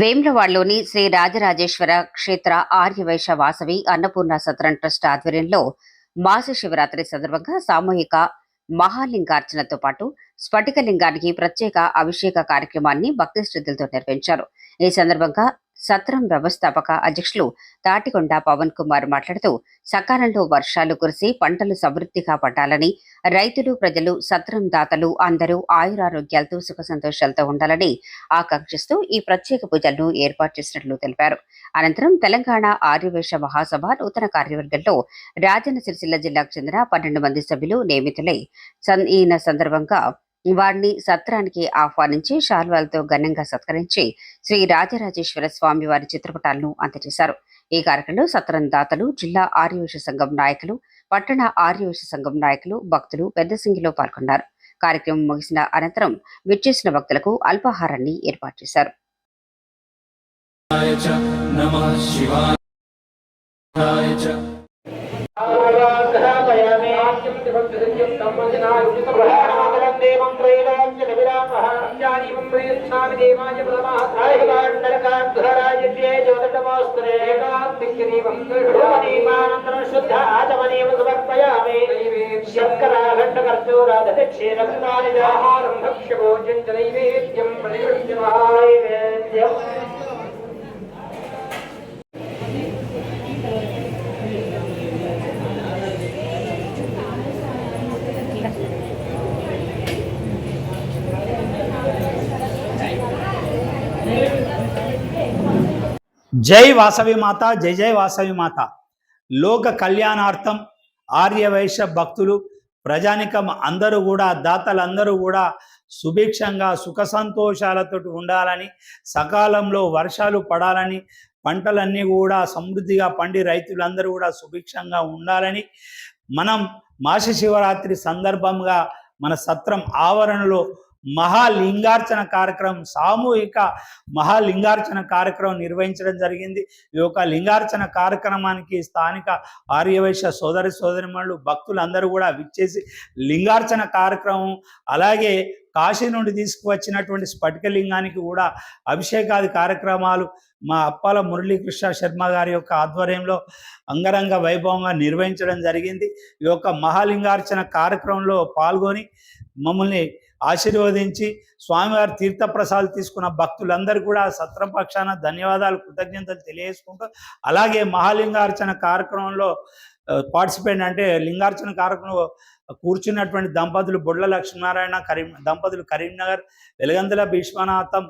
వేములవాడలోని శ్రీ రాజరాజేశ్వర క్షేత్ర ఆర్యవైశ్య వాసవి అన్నపూర్ణ సత్రం ట్రస్ట్ ఆధ్వర్యంలో మాస శివరాత్రి సందర్భంగా సామూహిక మహాలింగార్చనతో పాటు స్ఫటికలింగానికి ప్రత్యేక అభిషేక కార్యక్రమాన్ని భక్తి శ్రద్ధలతో నిర్వహించారు. ఈ సందర్భంగా సత్రం వ్యవస్థాపక అధ్యక్షులు తాటికొండ పవన్ కుమార్ మాట్లాడుతూ, సకాలంలో వర్షాలు కురిసి పంటలు సమృద్ధిగా పండాలని, రైతులు, ప్రజలు, సత్రం దాతలు అందరూ ఆయురారోగ్యాలతో సుఖ సంతోషాలతో ఉండాలని ఆకాంక్షిస్తూ ఈ ప్రత్యేక పూజలను ఏర్పాటు చేసినట్లు తెలిపారు. అనంతరం తెలంగాణ ఆర్యవైశ్య మహాసభ నూతన కార్యవర్గంలో రాజన్న సిరిసిల్ల జిల్లాకు చెందిన 12 మంది సభ్యులు నియమితులై ఈయన సందర్భంగా వారిని సత్రానికి ఆహ్వానించి శాల్వాలతో ఘనంగా సత్కరించి శ్రీ రాజరాజేశ్వర స్వామి వారి చిత్రపటాలను అందజేశారు. ఈ కార్యక్రమంలో సత్రం దాతలు, జిల్లా ఆర్యవైశ్య సంఘం నాయకులు, పట్టణ ఆర్యవైశ్య సంఘం నాయకులు, భక్తులు పెద్ద సంఖ్యలో పాల్గొన్నారు. కార్యక్రమం ముగిసిన అనంతరం విచ్చేసిన భక్తులకు అల్పాహారాన్ని ఏర్పాటు చేశారు. జై వాసవి మాత, జై జై వాసవి మాత. లోక కళ్యాణార్థం ఆర్యవైశ్య భక్తులు, ప్రజానికం అందరూ కూడా, దాతలందరూ కూడా సుభిక్షంగా సుఖ సంతోషాలతో ఉండాలని, సకాలంలో వర్షాలు పడాలని, పంటలన్నీ కూడా సమృద్ధిగా పండి రైతులందరూ కూడా సుభిక్షంగా ఉండాలని, మనం మాస శివరాత్రి సందర్భంగా మన సత్రం ఆవరణలో మహాలింగార్చన కార్యక్రమం, సామూహిక మహాలింగార్చన కార్యక్రమం నిర్వహించడం జరిగింది. ఈ యొక్క లింగార్చన కార్యక్రమానికి స్థానిక ఆర్యవైశ్య సోదరిమణులు, భక్తులందరూ కూడా విచ్చేసి లింగార్చన కార్యక్రమం, అలాగే కాశీ నుండి తీసుకువచ్చినటువంటి స్ఫటికలింగానికి కూడా అభిషేకాది కార్యక్రమాలు మా అప్పాల మురళీకృష్ణ శర్మ గారి యొక్క ఆధ్వర్యంలో అంగరంగ వైభవంగా నిర్వహించడం జరిగింది. ఈ యొక్క మహాలింగార్చన కార్యక్రమంలో పాల్గొని మమ్మల్ని ఆశీర్వదించి స్వామివారి తీర్థప్రసాదాలు తీసుకున్న భక్తులందరూ కూడా సత్రం పక్షాన ధన్యవాదాలు, కృతజ్ఞతలు తెలియజేసుకుంటూ, అలాగే మహాలింగార్చన కార్యక్రమంలో పార్టిసిపేట్ అంటే లింగార్చన కార్యక్రమంలో కూర్చున్నటువంటి దంపతులు బొడ్ల లక్ష్మీనారాయణ దంపతులు కరీంనగర్, వెలగందుల భీష్మనాథం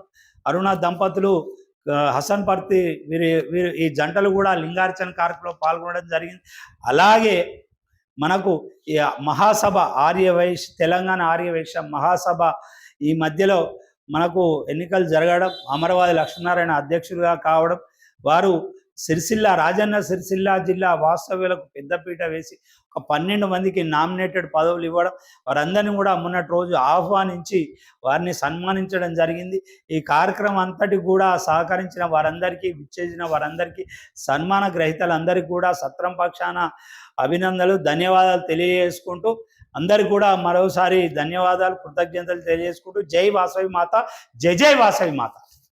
అరుణ దంపతులు హసన్ పర్తి, వీరి ఈ జంటలు కూడా లింగార్చన కార్యక్రమంలో పాల్గొనడం జరిగింది. అలాగే మనకు ఈ మహాసభ ఆర్యవైశ్య, తెలంగాణ ఆర్యవైశ్య మహాసభ ఈ మధ్యలో మనకు ఎన్నికలు జరగడం, అమరవాది లక్ష్మీనారాయణ అధ్యక్షులుగా కావడం, వారు రాజన్న సిరిసిల్ల జిల్లా వాస్తవ్యులకు పెద్దపీట వేసి ఒక 12 మందికి నామినేటెడ్ పదవులు ఇవ్వడం, వారందరినీ కూడా మొన్నటి రోజు ఆహ్వానించి వారిని సన్మానించడం జరిగింది. ఈ కార్యక్రమం అంతటి కూడా సహకరించిన వారందరికీ, విచ్చేసిన వారందరికీ, సన్మాన గ్రహీతలందరికీ కూడా సత్రం పక్షాన అభినందనలు, ధన్యవాదాలు తెలియజేసుకుంటూ, అందరికీ కూడా మరోసారి ధన్యవాదాలు, కృతజ్ఞతలు తెలియజేసుకుంటూ, జై వాసవి మాత, జై జై వాసవి మాత.